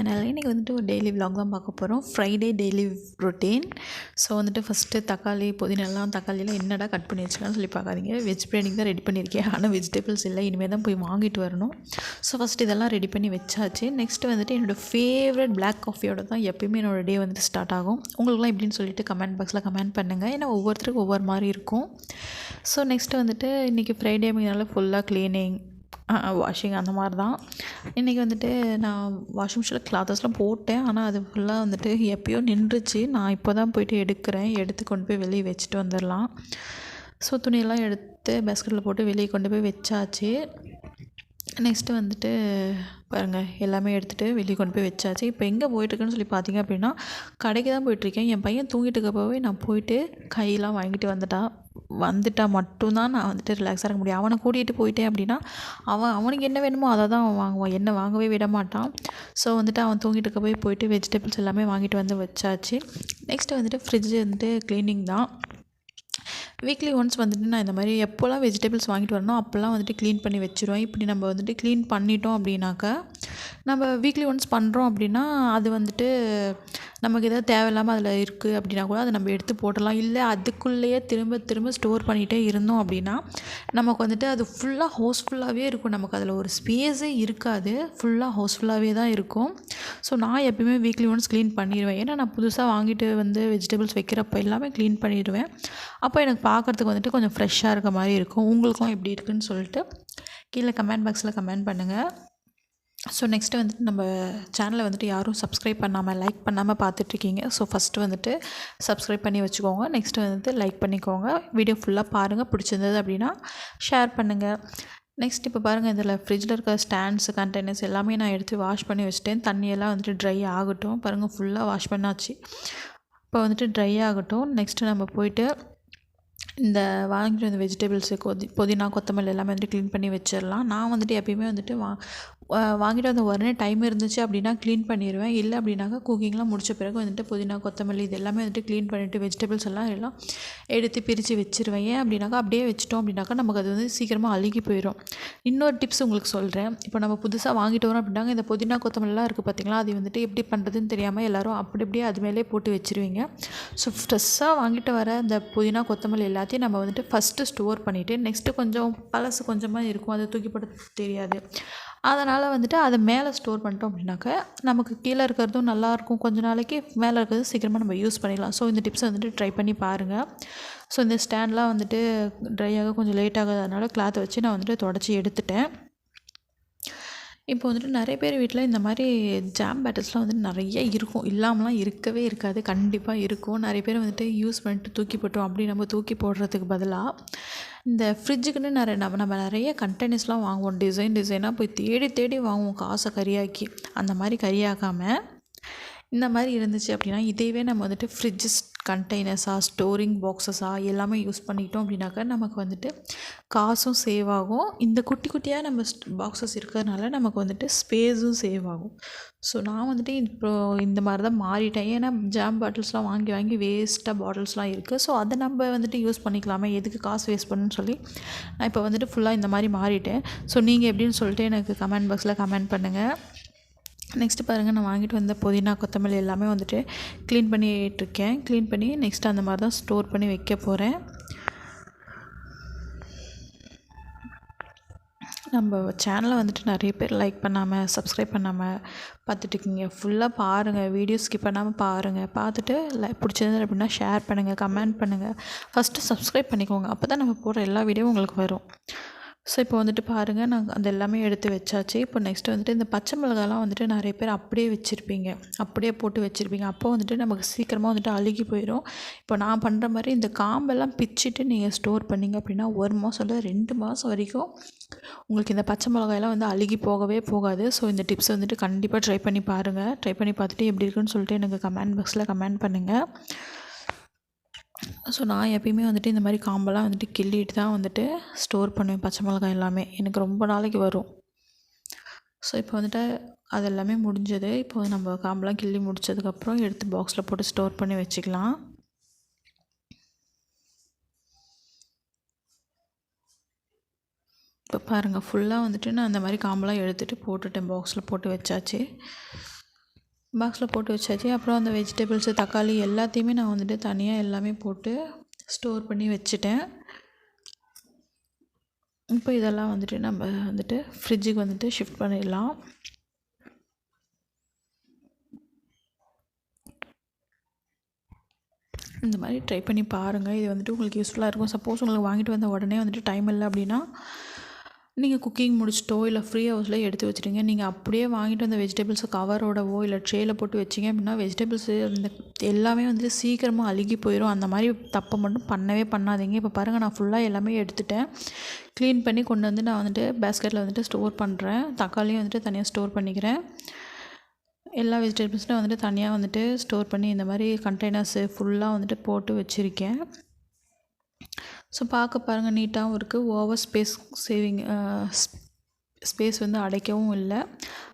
Channel. இன்றைக்கி வந்துட்டு ஒரு டெய்லி விலாக் தான் பார்க்க போகிறோம். Friday daily routine. ஸோ வந்துட்டு ஃபஸ்ட்டு தக்காளி புதினெல்லாம் தக்காளியெல்லாம் என்னடா கட் பண்ணி வச்சுக்கலாம்னு சொல்லி பார்க்காதீங்க. வெஜ் பிரியாணிக்கு தான் ரெடி பண்ணியிருக்கேன். ஆனால் வெஜிடபிள்ஸ் இல்லை, இனிமேல் தான் போய் வாங்கிட்டு வரணும். ஸோ ஃபஸ்ட்டு இதெல்லாம் ரெடி பண்ணி வச்சாச்சு. நெக்ஸ்ட்டு வந்துட்டு என்னோடய ஃபேவரட் பிளாக் காஃபியோட தான் எப்பயுமே என்னோடய டே வந்துட்டு ஸ்டார்ட் ஆகும். உங்களுக்குலாம் எப்படின்னு சொல்லிட்டு கமெண்ட் பாக்ஸில் கமெண்ட் பண்ணுங்கள். ஏன்னா ஒவ்வொருத்தருக்கும் ஒவ்வொரு மாதிரி இருக்கும். ஸோ நெக்ஸ்ட்டு வந்துட்டு இன்றைக்கி ஃப்ரைடே அப்படிங்கிறனால ஃபுல்லாக க்ளீனிங், வாஷிங் அந்த மாதிரி தான். இன்றைக்கி வந்துட்டு நான் வாஷிங் மிஷினில் கிளாத்தஸ்லாம் போட்டேன். ஆனால் அது ஃபுல்லாக வந்துட்டு எப்போயோ நின்றுச்சு. நான் இப்போ தான் போய்ட்டு எடுத்து கொண்டு போய் வெளியே வச்சுட்டு வந்துடலாம். ஸோ துணியெல்லாம் எடுத்து பேஸ்கெட்டில் போட்டு வெளியே கொண்டு போய் வச்சாச்சு. நெக்ஸ்ட்டு வந்துட்டு பாருங்கள், எல்லாமே எடுத்துகிட்டு வெளியே கொண்டு போய் வச்சாச்சு. இப்போ எங்கே போயிட்டுருக்குன்னு சொல்லி பார்த்தீங்க அப்படின்னா, கடைக்கு தான் போயிட்டுருக்கேன். என் பையன் தூங்கிட்டு இருக்கப்போவே நான் போயிட்டு கையெல்லாம் வாங்கிட்டு வந்துட்டா மட்டும்தான் நான் வந்துட்டு ரிலாக்ஸாக இருக்க முடியும். அவனை கூட்டிகிட்டு போயிட்டேன் அப்படின்னா அவனுக்கு என்ன வேணுமோ அதை தான் அவன் வாங்குவான், என்ன வாங்கவே விட மாட்டான். ஸோ வந்துட்டு அவன் தூங்கிட்டு இருக்கப்போவே போயிட்டு வெஜிடபிள்ஸ் எல்லாமே வாங்கிட்டு வந்து வச்சாச்சு. நெக்ஸ்ட்டு வந்துட்டு ஃப்ரிட்ஜ் வந்துட்டு க்ளீனிங் தான். வீக்லி ஒன்ஸ் வந்துட்டு நான் இந்த மாதிரி எப்போல்லாம் வெஜிடபிள்ஸ் வாங்கிட்டு வரணும் அப்போல்லாம் வந்துட்டு க்ளீன் பண்ணி வச்சுருவேன். இப்படி நம்ம வந்துட்டு க்ளீன் பண்ணிட்டோம் அப்படின்னாக்கா, நம்ம வீக்லி ஒன்ஸ் பண்ணுறோம் அப்படின்னா அது வந்துட்டு நமக்கு எதாவது தேவையில்லாமல் அதில் இருக்குது அப்படின்னா கூட அதை நம்ம எடுத்து போடலாம். இல்லை அதுக்குள்ளேயே திரும்ப திரும்ப ஸ்டோர் பண்ணிகிட்டே இருந்தோம் அப்படின்னா நமக்கு வந்துட்டு அது ஃபுல்லாக ஹவுஸ்ஃபுல்லாகவே இருக்கும். நமக்கு அதில் ஒரு ஸ்பேஸே இருக்காது, ஃபுல்லாக ஹவுஸ்ஃபுல்லாகவே தான் இருக்கும். ஸோ நான் எப்பயுமே வீக்லி ஒன்ஸ் க்ளீன் பண்ணிடுவேன். ஏன்னா நான் புதுசாக வாங்கிட்டு வந்து வெஜிடபிள்ஸ் வைக்கிறப்போ எல்லாமே க்ளீன் பண்ணிடுவேன். அப்போ எனக்கு பார்க்குறதுக்கு வந்துட்டு கொஞ்சம் ஃப்ரெஷ்ஷாக இருக்க மாதிரி இருக்கும். உங்களுக்கும் எப்படி இருக்குதுன்னு சொல்லிட்டு கீழே கமெண்ட் பாக்ஸில் கமெண்ட் பண்ணுங்கள். ஸோ நெக்ஸ்ட்டு வந்துட்டு நம்ம சேனலை வந்துட்டு யாரும் சப்ஸ்கிரைப் பண்ணாமல் லைக் பண்ணாமல் பார்த்துட்ருக்கீங்க. ஸோ ஃபஸ்ட்டு வந்துட்டு சப்ஸ்கிரைப் பண்ணி வச்சுக்கோங்க. நெக்ஸ்ட்டு வந்துட்டு லைக் பண்ணிக்கோங்க. வீடியோ ஃபுல்லாக பாருங்கள். பிடிச்சிருந்தது அப்படின்னா ஷேர் பண்ணுங்கள். நெக்ஸ்ட் இப்போ பாருங்கள், இதில் ஃப்ரிட்ஜில் இருக்க ஸ்டாண்ட்ஸு, கண்டெய்னர்ஸ் எல்லாமே நான் எடுத்து வாஷ் பண்ணி வச்சுட்டேன். தண்ணியெல்லாம் வந்துட்டு ட்ரை ஆகட்டும். பாருங்கள், ஃபுல்லாக வாஷ் பண்ணாச்சு. இப்போ வந்துட்டு ட்ரை ஆகட்டும். நெக்ஸ்ட்டு நம்ம போயிட்டு இந்த வாங்கிட்டு வந்த வெஜிடபிள்ஸு புதினா, கொத்தமல்லி எல்லாமே வந்துட்டு க்ளீன் பண்ணி வச்சிடலாம். நான் வந்துட்டு எப்பயுமே வந்துட்டு வாங்கிட்டு வந்த உடனே டைம் இருந்துச்சு அப்படின்னா க்ளீன் பண்ணிடுவேன். இல்லை அப்படின்னாக்கா குக்கிங்லாம் முடித்த பிறகு வந்துட்டு புதினா, கொத்தமல்லி இது எல்லாமே வந்துட்டு க்ளீன் பண்ணிவிட்டு வெஜிடபிள்ஸ் எல்லாம் எடுத்து பிரித்து வச்சுருவேன். ஏன் அப்படின்னாக்கா அப்படியே வச்சிட்டோம் அப்படின்னாக்கா நமக்கு அது வந்து சீக்கிரமாக அழுகி போயிடும். இன்னொரு டிப்ஸ் உங்களுக்கு சொல்கிறேன். இப்போ நம்ம புதுசாக வாங்கிட்டு வரோம் அப்படின்னாங்க, இந்த புதினா, கொத்தமல்லாம் இருக்குது பார்த்திங்களா, அது வந்துட்டு எப்படி பண்ணுறதுன்னு தெரியாமல் எல்லோரும் அப்படி அப்படியே அது மேலே போட்டு வச்சுருவீங்க. ஸோ ஃப்ரெஷ்ஷாக வாங்கிட்டு வர இந்த புதினா, கொத்தமல்லி எல்லாத்தையும் நம்ம வந்துட்டு ஃபஸ்ட்டு ஸ்டோர் பண்ணிவிட்டு நெக்ஸ்ட்டு கொஞ்சம் பழசு கொஞ்சமாக இருக்கும், அதை தூக்கி போட தெரியாது. அதனால் வந்துட்டு அதை மேலே ஸ்டோர் பண்ணிட்டோம் அப்படின்னாக்கா நமக்கு கீழே இருக்கிறதும் நல்லாயிருக்கும். கொஞ்ச நாளைக்கு மேலே இருக்கிறது சீக்கிரமாக நம்ம யூஸ் பண்ணிடலாம். ஸோ இந்த டிப்ஸை வந்துட்டு ட்ரை பண்ணி பாருங்கள். ஸோ இந்த ஸ்டாண்ட்லாம் வந்துட்டு ட்ரை ஆக கொஞ்சம் லேட் ஆகாதனால கிளாத்தை வச்சு நான் வந்துட்டு தொடச்சி எடுத்துட்டேன். இப்போ வந்துட்டு நிறைய பேர் வீட்டில் இந்த மாதிரி ஜாம் பேட்டர்ஸ்லாம் வந்துட்டு நிறைய இருக்கும், இல்லாமலாம் இருக்கவே இருக்காது, கண்டிப்பாக இருக்கும். நிறைய பேர் வந்துட்டு யூஸ் பண்ணிட்டு தூக்கி போட்டோம். அப்படி நம்ம தூக்கி போடுறதுக்கு பதிலாக இந்த ஃப்ரிட்ஜுக்குன்னு நம்ம நிறைய கண்டெய்னர்ஸ்லாம் வாங்குவோம். டிசைனாக போய் தேடி தேடி வாங்குவோம், காசை கரியாக்கி. அந்த மாதிரி கரியாக்காமல் இந்த மாதிரி இருந்துச்சு அப்படின்னா இதையவே நம்ம வந்துட்டு ஃப்ரிட்ஜஸ் கண்டெய்னர்ஸாக, ஸ்டோரிங் பாக்ஸஸாக எல்லாமே யூஸ் பண்ணிக்கிட்டோம் அப்படின்னாக்கா நமக்கு வந்துட்டு காசும் சேவ் ஆகும். இந்த குட்டி குட்டியாக நம்ம பாக்ஸஸ் இருக்கிறதுனால நமக்கு வந்துட்டு ஸ்பேஸும் சேவ் ஆகும். ஸோ நான் வந்துட்டு இப்போது இந்த மாதிரி தான் மாறிட்டேன். ஏன்னா ஜாம் பாட்டில்ஸ்லாம் வாங்கி வாங்கி வேஸ்ட்டாக பாட்டில்ஸ்லாம் இருக்குது. ஸோ அதை நம்ம வந்துட்டு யூஸ் பண்ணிக்கலாமே, எதுக்கு காசு வேஸ்ட் பண்ணுன்னு சொல்லி நான் இப்போ வந்துட்டு ஃபுல்லாக இந்த மாதிரி மாறிட்டேன். ஸோ நீங்கள் எப்படின்னு சொல்லிட்டு எனக்கு கமெண்ட் பாக்ஸில் கமெண்ட் பண்ணுங்கள். நெக்ஸ்ட்டு பாருங்கள், நான் வாங்கிட்டு வந்த புதினா, கொத்தமல்லி எல்லாமே வந்துட்டு க்ளீன் பண்ணிகிட்ருக்கேன். க்ளீன் பண்ணி நெக்ஸ்ட்டு அந்த மாதிரி தான் ஸ்டோர் பண்ணி வைக்க போகிறேன். நம்ம சேனலை வந்துட்டு நிறைய பேர் லைக் பண்ணாமல், சப்ஸ்கிரைப் பண்ணாமல் பார்த்துட்ருக்கீங்க. ஃபுல்லாக பாருங்கள், வீடியோ ஸ்கிப் பண்ணாமல் பாருங்கள். பார்த்துட்டு பிடிச்சிருந்தது அப்படின்னா ஷேர் பண்ணுங்கள், கமெண்ட் பண்ணுங்கள். ஃபஸ்ட்டு சப்ஸ்கிரைப் பண்ணிக்கோங்க, அப்போ தான் நம்ம போடுற எல்லா வீடியோவும் உங்களுக்கு வரும். ஸோ இப்போ வந்துட்டு பாருங்கள், நாங்கள் அது எல்லாமே எடுத்து வச்சாச்சு. இப்போ நெக்ஸ்ட்டு வந்துட்டு இந்த பச்சை மிளகாலாம் வந்துட்டு நிறைய பேர் அப்படியே வச்சுருப்பீங்க, அப்படியே போட்டு வச்சுருப்பீங்க. அப்போ வந்துட்டு நமக்கு சீக்கிரமாக வந்துட்டு அழுகி போயிடும். இப்போ நான் பண்ணுற மாதிரி இந்த காம்பெல்லாம் பிச்சுட்டு நீங்கள் ஸ்டோர் பண்ணிங்க அப்படின்னா 1 மாதம் இல்லை 2 மாதம் வரைக்கும் உங்களுக்கு இந்த பச்சை மிளகாயெல்லாம் வந்து அழுகி போகவே போகாது. ஸோ இந்த டிப்ஸ் வந்துட்டு கண்டிப்பாக ட்ரை பண்ணி பாருங்கள். ட்ரை பண்ணி பார்த்துட்டு எப்படி இருக்குன்னு சொல்லிட்டு எனக்கு கமெண்ட் பாக்ஸில் கமெண்ட் பண்ணுங்கள். ஸோ நான் எப்பயுமே வந்துட்டு இந்த மாதிரி காம்பெல்லாம் வந்துட்டு கிள்ளிட்டு தான் வந்துட்டு ஸ்டோர் பண்ணுவேன். பச்சை மிளகாய் எல்லாமே எனக்கு ரொம்ப நாளைக்கு வரும். ஸோ இப்போ வந்துட்டு அது எல்லாமே முடிஞ்சது. இப்போ நம்ம காம்பெல்லாம் கிள்ளி முடித்ததுக்கப்புறம் எடுத்து பாக்ஸில் போட்டு ஸ்டோர் பண்ணி வச்சுக்கலாம். இப்போ பாருங்கள், ஃபுல்லாக வந்துட்டு நான் அந்த மாதிரி காம்பெல்லாம் எடுத்துகிட்டு போட்டுட்டேன், பாக்ஸில் போட்டு வச்சாச்சு. பாக்ஸில் போட்டு வச்சாச்சு. அப்புறம் அந்த வெஜிடபிள்ஸு தக்காளி எல்லாத்தையுமே நான் வந்துட்டு தனியாக எல்லாமே போட்டு ஸ்டோர் பண்ணி வச்சுட்டேன். இப்போ இதெல்லாம் வந்துட்டு நம்ம வந்துட்டு ஃப்ரிட்ஜுக்கு வந்துட்டு ஷிஃப்ட் பண்ணிடலாம். இந்த மாதிரி ட்ரை பண்ணி பாருங்கள். இது வந்துட்டு உங்களுக்கு யூஸ்ஃபுல்லாக இருக்கும். சப்போஸ் உங்களுக்கு வாங்கிட்டு வந்த உடனே வந்துட்டு டைம் இல்லை அப்படின்னா நீங்கள் குக்கிங் முடிச்சிட்டோ இல்லை ஃப்ரீ ஹவுஸில் எடுத்து வச்சுருங்க. நீங்கள் அப்படியே வாங்கிட்டு வந்த வெஜிடபிள்ஸை கவரோடவோ இல்லை ட்ரேயில் போட்டு வச்சிங்க அப்படின்னா வெஜிடபிள்ஸு அந்த எல்லாமே வந்துட்டு சீக்கிரமாக அழுகி போயிடும். அந்த மாதிரி தப்பை மட்டும் பண்ணவே பண்ணாதீங்க. இப்போ பாருங்கள், நான் ஃபுல்லாக எல்லாமே எடுத்துட்டேன். க்ளீன் பண்ணி கொண்டு வந்து நான் வந்துட்டு பேஸ்கெட்டில் வந்துட்டு ஸ்டோர் பண்ணுறேன். தக்காளியும் வந்துட்டு தனியாக ஸ்டோர் பண்ணிக்கிறேன். எல்லா வெஜிடபிள்ஸும் வந்துட்டு தனியாக வந்துட்டு ஸ்டோர் பண்ணி இந்த மாதிரி கண்டெய்னர்ஸு ஃபுல்லாக வந்துட்டு போட்டு வச்சுருக்கேன். ஸோ பார்க்க பாருங்கள், நீட்டாகவும் இருக்குது. ஓவர் ஸ்பேஸ் வந்து அடைக்கவும் இல்லை.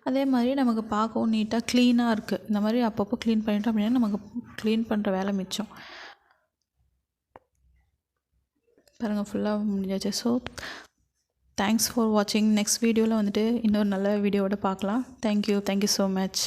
அதே மாதிரி நமக்கு பார்க்கவும் நீட்டாக க்ளீனாக இருக்குது. இந்த மாதிரி அப்பப்போ க்ளீன் பண்ணிட்டோம் அப்படின்னா நமக்கு க்ளீன் பண்ணுற வேலை மிச்சம். பாருங்கள், ஃபுல்லாக முடிஞ்சாச்சு. ஸோ தேங்க்ஸ் ஃபார் வாட்சிங். நெக்ஸ்ட் வீடியோவில் வந்துட்டு இன்னொரு நல்ல வீடியோவோட பார்க்கலாம். Thank you so much.